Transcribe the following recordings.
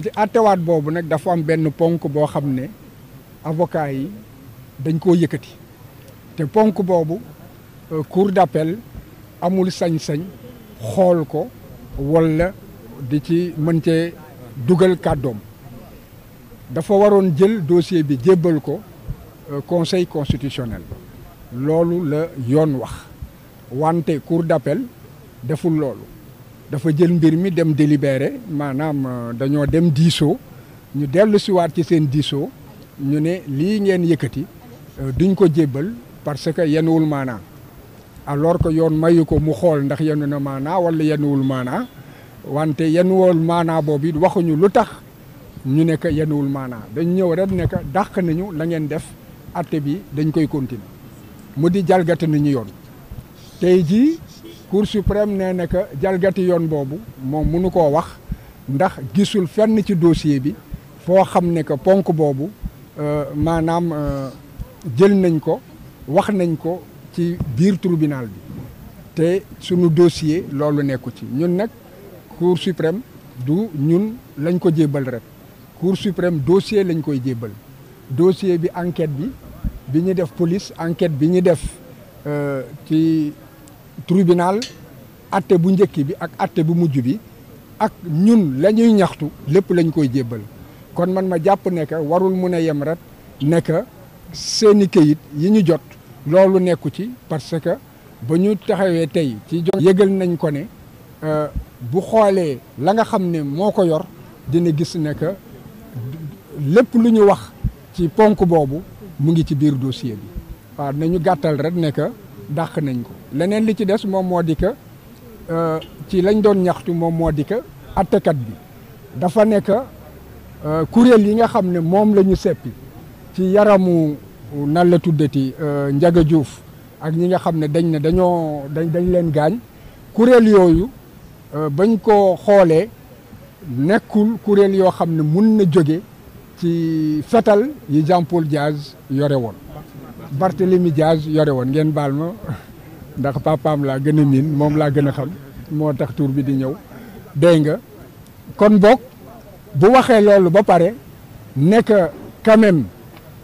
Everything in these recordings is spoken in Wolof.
ci attewaat boobu nag dafa am benn ponk boo xam ne avocat yi dañ koo yëkkati te ponk boobu cour d'appel amul sañ-sañ xool ko walla di ci mën cee dugal kàddoom dafa waroon jël dossier bi jébbal ko conseil constitutionnel loolu la yoon wax wante cour d'appel deful loolu dafa jël mbir mi dem délibéré maanaam dañoo dem diisoo ñu dellu siwaat ci seen diisoo ñu ne lii ngeen yëkkati duñ ko jébbal parce que yenuwul maanaa alors que yoon mayu ko mu xool ndax yenu na maanaa wala yenuwul maanaa wante yenuwul maanaa boobu it waxuñu lu tax ñu ne que yenuwul maanaa dañ ñëw rek ne que dàq nañu la ngeen def atte bi dañ koy continuer mu di jalgati nañu yoon tey jii cour suprême nee na que jalgati yoon boobu moom mënu koo wax ndax gisul fenn ci dossier bi foo xam ne que ponk boobu maanaam jël nañ ko wax nañ ko ci biir tribunal bi te sunu dossier loolu nekku ci ñun nag cour suprême du ñun lañ ko jébbal rek cour suprême dossier lañ koy jébbal dossier bi enquête bi ñu def police enquête bi ñu def ci tribunal atte bu njëkk bi ak atte bu mujj bi ak ñun la ñuy ñaxtu lépp lañ koy jébbal kon man ma jàpp ne que warul mun a yem rek ne que seeni këyit yi ñu jot loolu nekku ci parce que ba ñu taxawee tey ci yëgal nañ ko ne bu xoolee la nga xam ne moo ko yor dina gis ne que lépp lu ñu wax ci ponk boobu mu ngi ci biir dossier bi waaw nañu gàttal rek ne que dàq nañ ko leneen li ci des moom moo di que ci lañ doon ñaxtu moom moo di que attekat bi dafa nekk kuréel yi nga xam ne moom la ñu seppi ci yaramu nan la tuddati Ndiaga Diouf ak ñi nga xam ne dañ ne dañ leen gaañ kuréel yooyu bañ ko xoolee nekkul kuréel yoo xam ne mun na jóge ci fetal yi Jean-Paul Diaz yore woon Barthélemy Diaz yore woon ngeen baal ma ndax papaam laa gën a miin moom laa gën a xam moo tax tur bi di ñëw dégg nga kon boog bu waxee loolu ba pare nekk quand même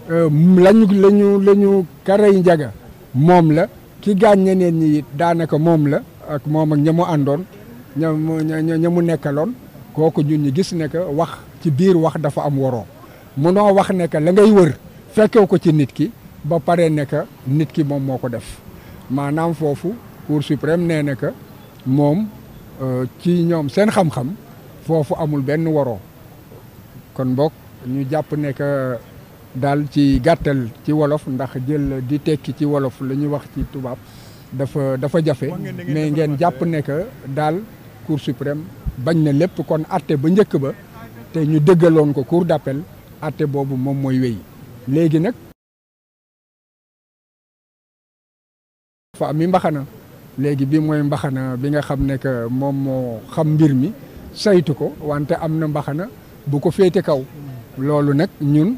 lañu karey Ndiaga moom la ki gaañ ñeneen ñi it daanaka moom la ak moom ak ña mu àndoon ña mu nekkaloon kooku ñun ñi gis ne que wax ci biir wax dafa am waroo munoo wax ne que la ngay wër fekkew ko ci nit ki ba pare ne que nit ki moom moo ko def maanaam foofu cour suprême nee na que moom ci ñoom seen xam-xam foofu amul benn waroo kon boog ñu jàpp ne que daal ci gàttal ci wolof ndax jël di tekki ci wolof la ñuy wax ci tubaab dafa jafe mais ngeen jàpp ne que daal cour suprême bañ na lépp kon atte ba njëkk ba te ñu dëggaloon ko cour d'appel atte boobu moom mooy wéy léegi nag fa am mi mbaxana léegi bi mooy mbaxana bi nga xam ne que moom moo xam mbir mi saytu ko wante am na mbaxana bu ko féete kaw loolu nag ñun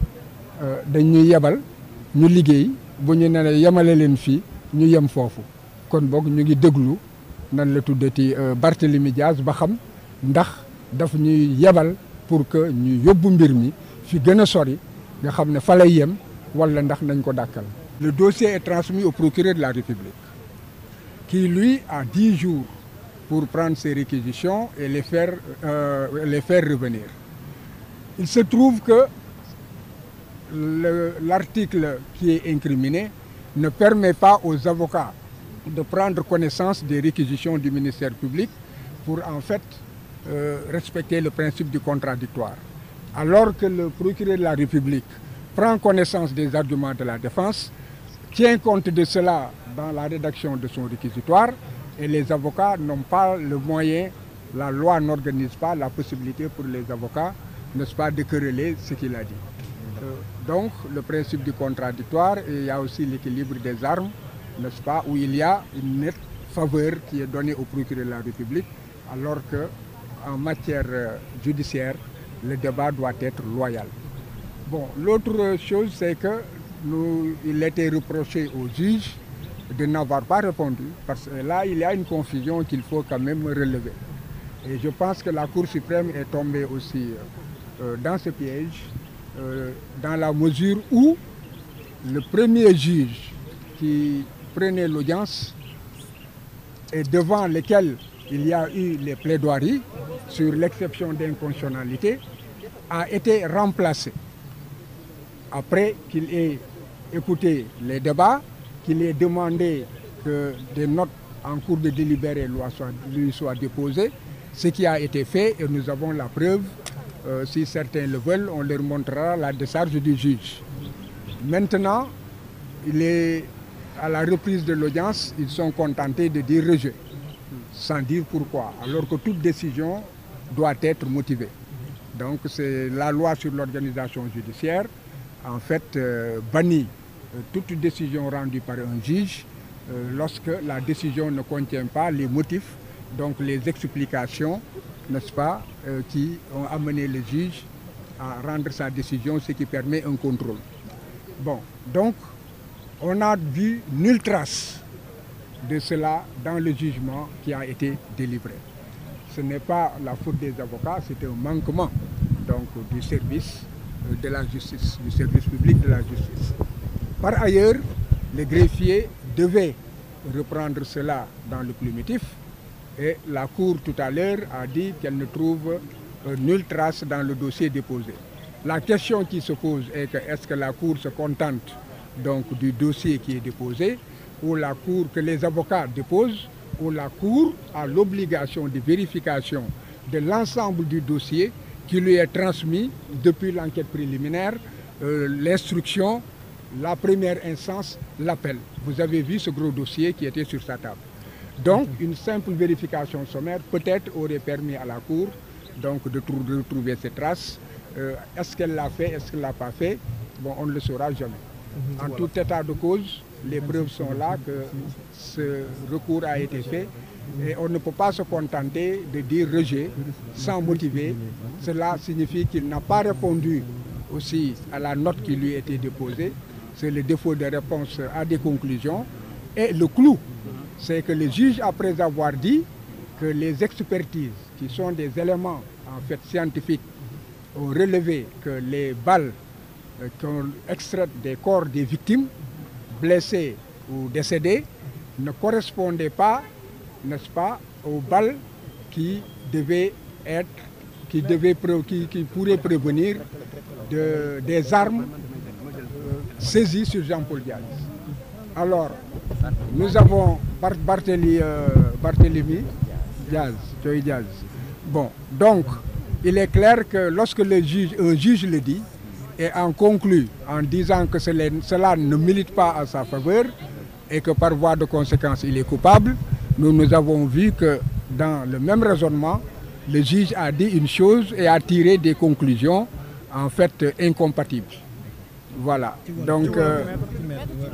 dañuy yebal ñu liggéey bu ñu ne yemale leen fii ñu yem foofu kon boog ñu ngi déglu nan la tuddati Barthélemy Diaz ba xam ndax daf ñuy yebal pour que ñu yóbbu mbir mi fi gën a sori nga xam ne fa lay yem wala ndax nañ ko dàkkal. Le dossier est transmis au procureur de la République qui lui a 10 jours pour prendre ses réquisitions et les faire revenir. Il se trouve que l'article qui est incriminé ne permet pas aux avocats de prendre connaissance des réquisitions du ministère public pour en fait respecter le principe du contradictoire. Alors que le procureur de la République prend connaissance des arguments de la défense, tient compte de cela dans la rédaction de son réquisitoire et les avocats n'ont pas le moyen, la loi n'organise pas la possibilité pour les avocats, n'est-ce pas, de quereller ce qu'il a dit. Donc le principe du contradictoire et il y a aussi l'équilibre des armes, n'est-ce pas, où il y a une nette faveur qui est donnée au procureur de la République alors qu'en matière judiciaire, le débat doit être loyal. Bon, l'autre chose c'est que il était reproché au juge de n'avoir pas répondu parce que là il y a une confusion qu'il faut quand même relever. Et je pense que la Cour suprême est tombée aussi dans ce piège, dans la mesure où le premier juge qui prenait l'audience et devant lequel il y a eu les plaidoiries sur l'exception d'inconstitutionnalité a été remplacé. Après qu'il ait écouté les débats, qu'il ait demandé que des notes en cours de délibéré lui soient déposées, ce qui a été fait et nous avons la preuve. Si certains le veulent, on leur montrera la décharge du juge. Maintenant, à la reprise de l'audience, ils sont contentés de dire rejet, sans dire pourquoi, alors que toute décision doit être motivée. Donc c'est la loi sur l'organisation judiciaire, en fait, bannit toute décision rendue par un juge lorsque la décision ne contient pas les motifs, donc les explications, n'est-ce pas, qui ont amené le juge à rendre sa décision, ce qui permet un contrôle. Bon, donc, on n'a vu nulle trace de cela dans le jugement qui a été délivré. Ce n'est pas la faute des avocats, c'est un manquement donc, du service de la justice, du service public de la justice. Par ailleurs, le greffier devait reprendre cela dans le plumitif et la Cour tout à l'heure a dit qu'elle ne trouve nulle trace dans le dossier déposé. La question qui se pose est que est-ce que la Cour se contente donc du dossier qui est déposé ou la Cour que les avocats déposent ou la Cour a l'obligation de vérification de l'ensemble du dossier qui lui est transmis depuis l'enquête préliminaire, l'instruction, la première instance, l'appel. Vous avez vu ce gros dossier qui était sur sa table. Donc, une simple vérification sommaire peut-être aurait permis à la Cour donc, de retrouver ces traces. Est-ce qu'elle l'a fait, est-ce qu'elle ne l'a pas fait? Bon, on ne le saura jamais. En tout état de cause, les preuves sont là que ce recours a été fait et on ne peut pas se contenter de dire rejet sans motiver. Cela signifie qu'il n'a pas répondu aussi à la note qui lui était déposée. C'est le défaut de réponse à des conclusions. Et le clou, c'est que le juge, après avoir dit que les expertises, qui sont des éléments en fait scientifiques, ont relevé que les balles qu'on extrait des corps des victimes, blessées ou décédées, ne correspondaient pas, n'est-ce pas, aux balles qui devaient être, qui pourraient prévenir des armes saisies sur Jean-Paul Diaz. Alors, nous avons Barthélémy Diaz. Bon, donc, il est clair que lorsque un juge le dit, et en conclut en disant que cela ne milite pas à sa faveur et que par voie de conséquence il est coupable, nous avons vu que dans le même raisonnement, le juge a dit une chose et a tiré des conclusions en fait incompatibles. Voilà, donc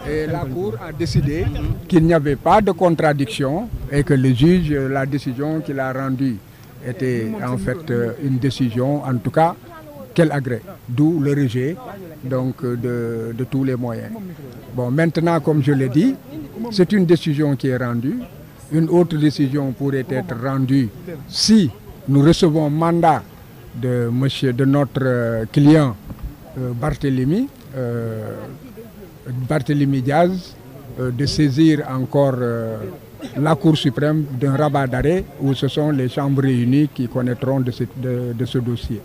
et la Cour a décidé qu'il n'y avait pas de contradiction et que le juge, la décision qu'il a rendue était en fait une décision, en tout cas, qu'elle agrée, d'où le rejet donc, de tous les moyens. Bon, maintenant, comme je l'ai dit, c'est une décision qui est rendue. Une autre décision pourrait être rendue si nous recevons mandat de notre client Barthélémy Diaz de saisir encore la Cour suprême d'un rabat d'arrêt où ce sont les chambres réunies qui connaîtront de ce dossier.